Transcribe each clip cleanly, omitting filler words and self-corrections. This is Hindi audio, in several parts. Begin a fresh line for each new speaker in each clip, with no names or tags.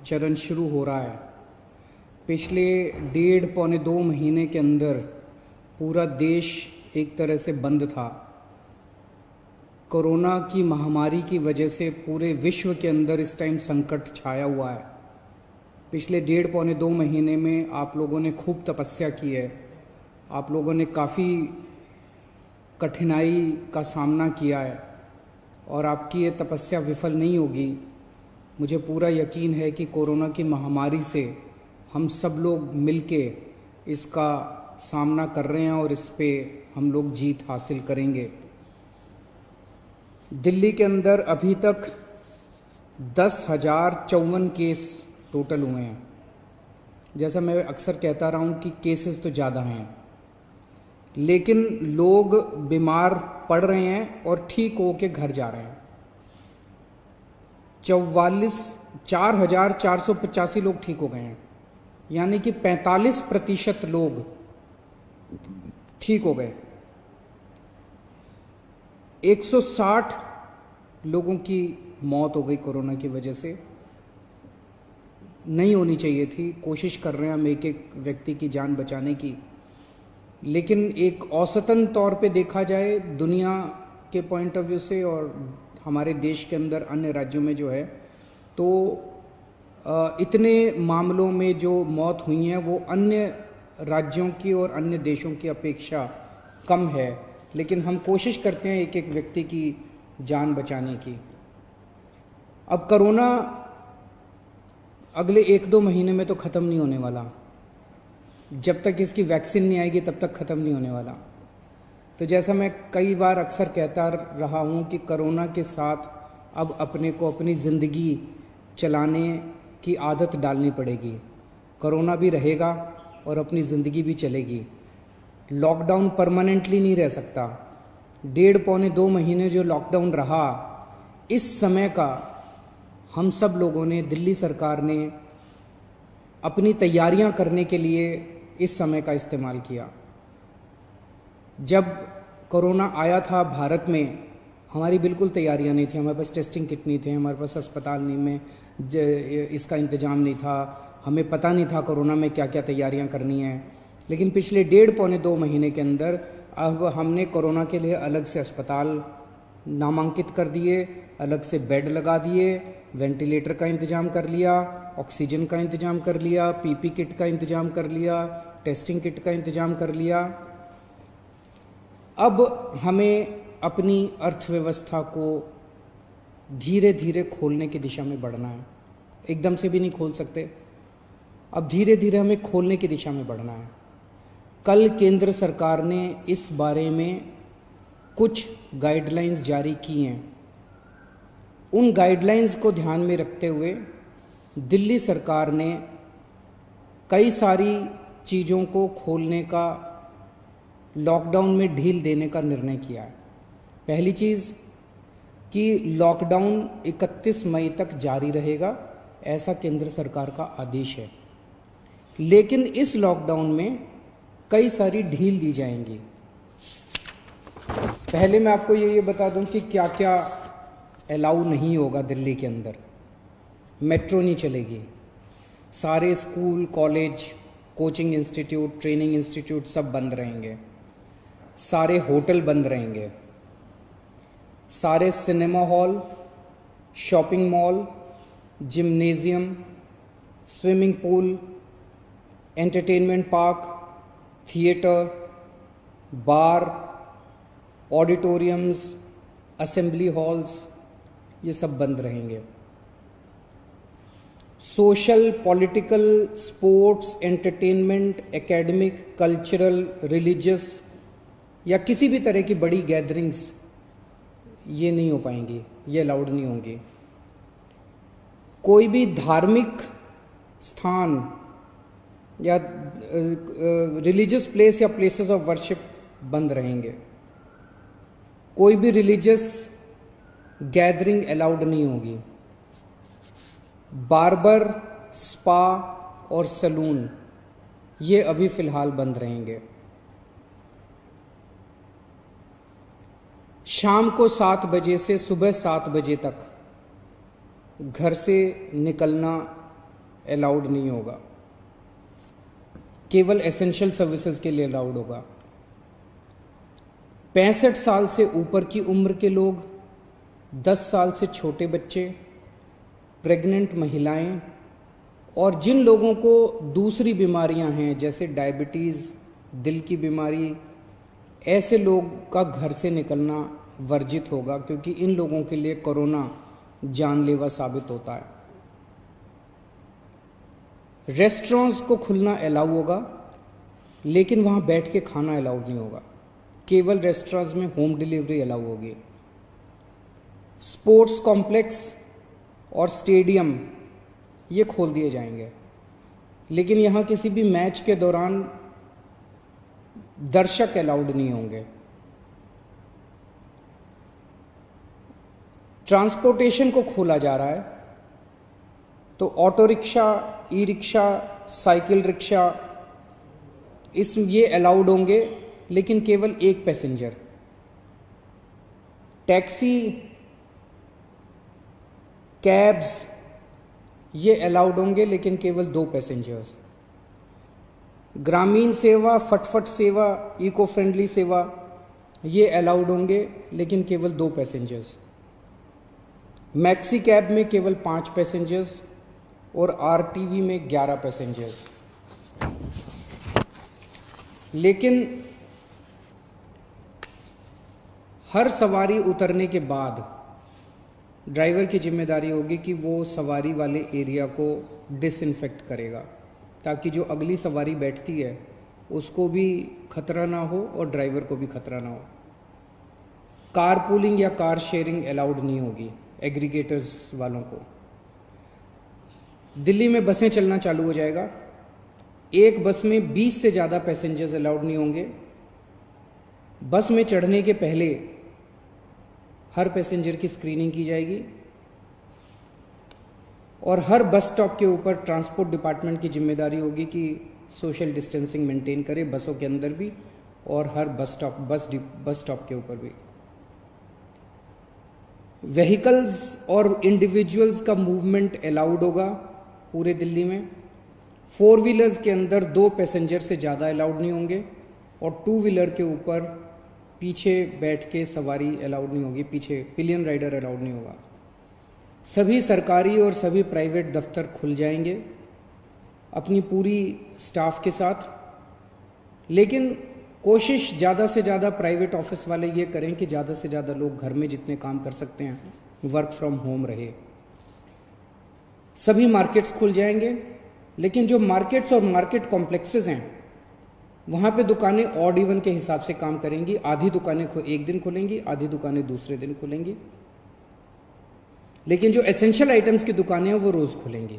चरण शुरू हो रहा है। पिछले 1.5-2 महीने के अंदर पूरा देश एक तरह से बंद था। कोरोना की महामारी की वजह से पूरे विश्व के अंदर इस टाइम संकट छाया हुआ है। पिछले 1.5-2 महीने में आप लोगों ने खूब तपस्या की है, आप लोगों ने काफ़ी कठिनाई का सामना किया है और आपकी ये तपस्या विफल नहीं होगी। मुझे पूरा यकीन है कि कोरोना की महामारी से हम सब लोग मिलके इसका सामना कर रहे हैं और इस पे हम लोग जीत हासिल करेंगे। दिल्ली के अंदर अभी तक 10,054 केस टोटल हुए हैं। जैसा मैं अक्सर कहता रहा हूँ कि केसेस तो ज़्यादा हैं, लेकिन लोग बीमार पड़ रहे हैं और ठीक होके घर जा रहे हैं। 4,485 लोग ठीक हो गए हैं, यानी कि 45% लोग ठीक हो गए। 160 लोगों की मौत हो गई कोरोना की वजह से। नहीं होनी चाहिए थी, कोशिश कर रहे हैं हम एक एक व्यक्ति की जान बचाने की, लेकिन एक औसतन तौर पे देखा जाए दुनिया के पॉइंट ऑफ व्यू से और हमारे देश के अंदर अन्य राज्यों में जो है, तो इतने मामलों में जो मौत हुई हैं वो अन्य राज्यों की और अन्य देशों की अपेक्षा कम है, लेकिन हम कोशिश करते हैं एक एक व्यक्ति की जान बचाने की। अब कोरोना अगले 1-2 महीने में तो ख़त्म नहीं होने वाला। जब तक इसकी वैक्सीन नहीं आएगी तब तक ख़त्म नहीं होने वाला। तो जैसा मैं कई बार अक्सर कहता रहा हूँ कि कोरोना के साथ अब अपने को अपनी ज़िंदगी चलाने की आदत डालनी पड़ेगी। कोरोना भी रहेगा और अपनी ज़िंदगी भी चलेगी। लॉकडाउन परमानेंटली नहीं रह सकता। 1.5-2 महीने जो लॉकडाउन रहा, इस समय का हम सब लोगों ने, दिल्ली सरकार ने अपनी तैयारियां करने के लिए इस समय का इस्तेमाल किया। जब कोरोना आया था भारत में, हमारी बिल्कुल तैयारियां नहीं थी। हमारे पास टेस्टिंग किट नहीं थे, हमारे पास अस्पताल नहीं में इसका इंतज़ाम नहीं था, हमें पता नहीं था कोरोना में क्या क्या तैयारियां करनी है। लेकिन पिछले 1.5-2 महीने के अंदर अब हमने कोरोना के लिए अलग से अस्पताल नामांकित कर दिए, अलग से बेड लगा दिए, वेंटिलेटर का इंतज़ाम कर लिया, ऑक्सीजन का इंतज़ाम कर लिया, पीपी किट का इंतज़ाम कर लिया, टेस्टिंग किट का इंतज़ाम कर लिया। अब हमें अपनी अर्थव्यवस्था को धीरे धीरे खोलने की दिशा में बढ़ना है। एकदम से भी नहीं खोल सकते, अब धीरे धीरे हमें खोलने की दिशा में बढ़ना है। कल केंद्र सरकार ने इस बारे में कुछ गाइडलाइंस जारी की हैं। उन गाइडलाइंस को ध्यान में रखते हुए दिल्ली सरकार ने कई सारी चीज़ों को खोलने का, लॉकडाउन में ढील देने का निर्णय किया है। पहली चीज़ कि लॉकडाउन 31 मई तक जारी रहेगा, ऐसा केंद्र सरकार का आदेश है। लेकिन इस लॉकडाउन में कई सारी ढील दी जाएंगी। पहले मैं आपको ये बता दूं कि क्या क्या अलाउ नहीं होगा दिल्ली के अंदर। मेट्रो नहीं चलेगी, सारे school, college, coaching institute, training institute सब बंद रहेंगे, सारे होटल बंद रहेंगे, सारे cinema hall, shopping mall, gymnasium, swimming pool, entertainment park, theatre, bar, auditoriums, assembly halls, ये सब बंद रहेंगे। Social, political, sports, entertainment, academic, cultural, religious या किसी भी तरह की बड़ी गैदरिंग्स ये नहीं हो पाएंगी, ये अलाउड नहीं होंगी। कोई भी धार्मिक स्थान या रिलीजियस प्लेस या प्लेसेस ऑफ वर्शिप बंद रहेंगे। कोई भी रिलीजियस गैदरिंग अलाउड नहीं होगी। बार्बर, स्पा और सैलून ये अभी फिलहाल बंद रहेंगे। शाम को 7 बजे से सुबह 7 बजे तक घर से निकलना अलाउड नहीं होगा, केवल एसेंशियल सर्विसेज के लिए अलाउड होगा। 65 साल से ऊपर की उम्र के लोग, 10 साल से छोटे बच्चे, प्रेग्नेंट महिलाएं और जिन लोगों को दूसरी बीमारियां हैं जैसे डायबिटीज़, दिल की बीमारी, ऐसे लोग का घर से निकलना वर्जित होगा, क्योंकि इन लोगों के लिए कोरोना जानलेवा साबित होता है। रेस्टोरेंट्स को खुलना अलाउ होगा, लेकिन वहां बैठ के खाना अलाउड नहीं होगा, केवल रेस्टोरेंट्स में होम डिलीवरी अलाउ होगी। स्पोर्ट्स कॉम्प्लेक्स और स्टेडियम ये खोल दिए जाएंगे, लेकिन यहां किसी भी मैच के दौरान दर्शक अलाउड नहीं होंगे। ट्रांसपोर्टेशन को खोला जा रहा है, तो auto rickshaw, e rickshaw, cycle rickshaw ये अलाउड होंगे, लेकिन केवल एक पैसेंजर। टैक्सी, कैब्स ये अलाउड होंगे, लेकिन केवल 2 पैसेंजर्स। ग्रामीण सेवा, फटफट सेवा, इको फ्रेंडली सेवा ये अलाउड होंगे, लेकिन केवल 2 पैसेंजर्स। मैक्सी कैब में केवल 5 पैसेंजर्स और आरटीवी में 11 पैसेंजर्स। लेकिन हर सवारी उतरने के बाद ड्राइवर की जिम्मेदारी होगी कि वो सवारी वाले एरिया को डिसइंफेक्ट करेगा, ताकि जो अगली सवारी बैठती है उसको भी खतरा ना हो और ड्राइवर को भी खतरा ना हो। कार पूलिंग या कार शेयरिंग अलाउड नहीं होगी एग्रीगेटर्स वालों को। दिल्ली में बसें चलना चालू हो जाएगा, एक बस में 20 से ज़्यादा पैसेंजर्स अलाउड नहीं होंगे। बस में चढ़ने के पहले हर पैसेंजर की स्क्रीनिंग की जाएगी और हर बस स्टॉप के ऊपर ट्रांसपोर्ट डिपार्टमेंट की जिम्मेदारी होगी कि सोशल डिस्टेंसिंग मेंटेन करे, बसों के अंदर भी और हर बस स्टॉप के ऊपर भी। व्हीकल्स और इंडिविजुअल्स का मूवमेंट अलाउड होगा पूरे दिल्ली में। 4 व्हीलर्स के अंदर 2 पैसेंजर से ज़्यादा अलाउड नहीं होंगे और 2 व्हीलर के ऊपर पीछे बैठ के सवारी अलाउड नहीं होगी, पीछे पिलियन राइडर अलाउड नहीं होगा। सभी सरकारी और सभी प्राइवेट दफ्तर खुल जाएंगे अपनी पूरी स्टाफ के साथ, लेकिन कोशिश ज़्यादा से ज़्यादा प्राइवेट ऑफिस वाले ये करें कि ज़्यादा से ज़्यादा लोग घर में जितने काम कर सकते हैं वर्क फ्रॉम होम रहे। सभी मार्केट्स खुल जाएंगे, लेकिन जो मार्केट्स और मार्केट कॉम्प्लेक्सेस हैं वहाँ पे दुकानें ऑड इवन के हिसाब से काम करेंगी। आधी दुकानें एक दिन खुलेंगी, आधी दुकानें दूसरे दिन खुलेंगी, लेकिन जो एसेंशियल आइटम्स की दुकानें हैं वो रोज खुलेंगी।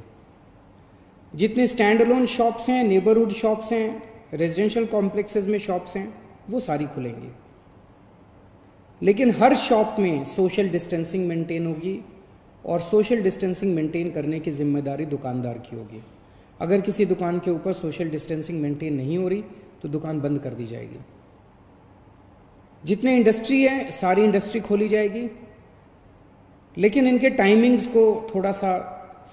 जितने स्टैंड अलोन शॉप्स हैं, नेबरहुड शॉप्स हैं, रेजिडेंशियल कॉम्प्लेक्सेस में शॉप्स हैं, वो सारी खुलेंगी, लेकिन हर शॉप में सोशल डिस्टेंसिंग मेंटेन होगी और सोशल डिस्टेंसिंग मेंटेन करने की जिम्मेदारी दुकानदार की होगी। अगर किसी दुकान के ऊपर सोशल डिस्टेंसिंग मेंटेन नहीं हो रही तो दुकान बंद कर दी जाएगी। जितने इंडस्ट्री है सारी इंडस्ट्री खोली जाएगी, लेकिन इनके टाइमिंग्स को थोड़ा सा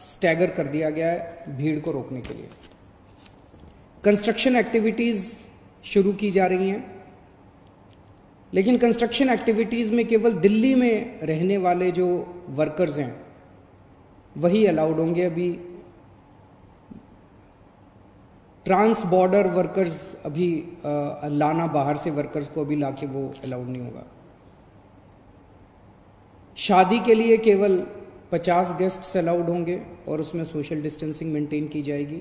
स्टैगर कर दिया गया है भीड़ को रोकने के लिए। कंस्ट्रक्शन एक्टिविटीज शुरू की जा रही हैं, लेकिन कंस्ट्रक्शन एक्टिविटीज में केवल दिल्ली में रहने वाले जो वर्कर्स हैं वही अलाउड होंगे। अभी ट्रांस बॉर्डर वर्कर्स अभी लाना, बाहर से वर्कर्स को अभी लाके वो अलाउड नहीं होगा। शादी के लिए केवल 50 गेस्ट्स अलाउड होंगे और उसमें सोशल डिस्टेंसिंग मेंटेन की जाएगी।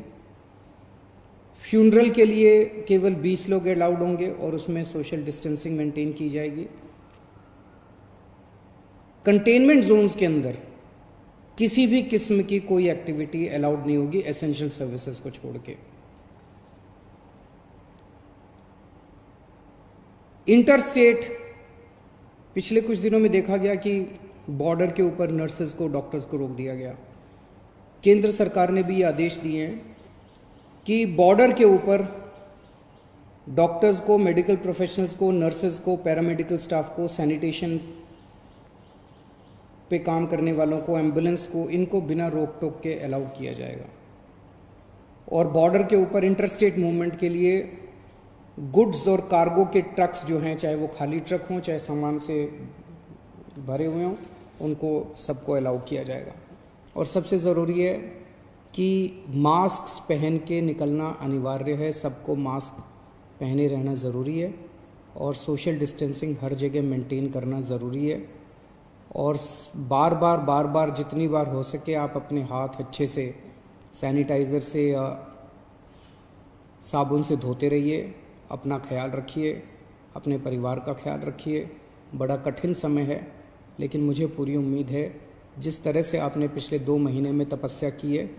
फ्यूनरल के लिए केवल 20 लोग अलाउड होंगे और उसमें सोशल डिस्टेंसिंग मेंटेन की जाएगी। कंटेनमेंट जोन्स के अंदर किसी भी किस्म की कोई एक्टिविटी अलाउड नहीं होगी एसेंशियल सर्विसेज को छोड़ के। इंटरस्टेट पिछले कुछ दिनों में देखा गया कि बॉर्डर के ऊपर नर्सेज को, डॉक्टर्स को रोक दिया गया। केंद्र सरकार ने भी ये आदेश दिए हैं कि बॉर्डर के ऊपर डॉक्टर्स को, मेडिकल प्रोफेशनल्स को, नर्सेज को, पैरामेडिकल स्टाफ को, सैनिटेशन पे काम करने वालों को, एम्बुलेंस को, इनको बिना रोक टोक के अलाउ किया जाएगा। और बॉर्डर के ऊपर इंटरस्टेट मूवमेंट के लिए गुड्स और कार्गो के ट्रक्स जो हैं, चाहे वो खाली ट्रक हों चाहे सामान से भरे हुए हों, उनको सबको अलाउ किया जाएगा। और सबसे ज़रूरी है कि मास्क पहन के निकलना अनिवार्य है, सबको मास्क पहने रहना ज़रूरी है और सोशल डिस्टेंसिंग हर जगह मेंटेन करना ज़रूरी है। और बार बार जितनी बार हो सके आप अपने हाथ अच्छे से सैनिटाइज़र से या साबुन से धोते रहिए। अपना ख्याल रखिए, अपने परिवार का ख्याल रखिए। बड़ा कठिन समय है, लेकिन मुझे पूरी उम्मीद है जिस तरह से आपने पिछले 2 महीने में तपस्या की है,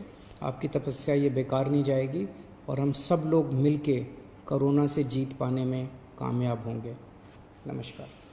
आपकी तपस्या ये बेकार नहीं जाएगी और हम सब लोग मिलके कोरोना से जीत पाने में कामयाब होंगे। नमस्कार।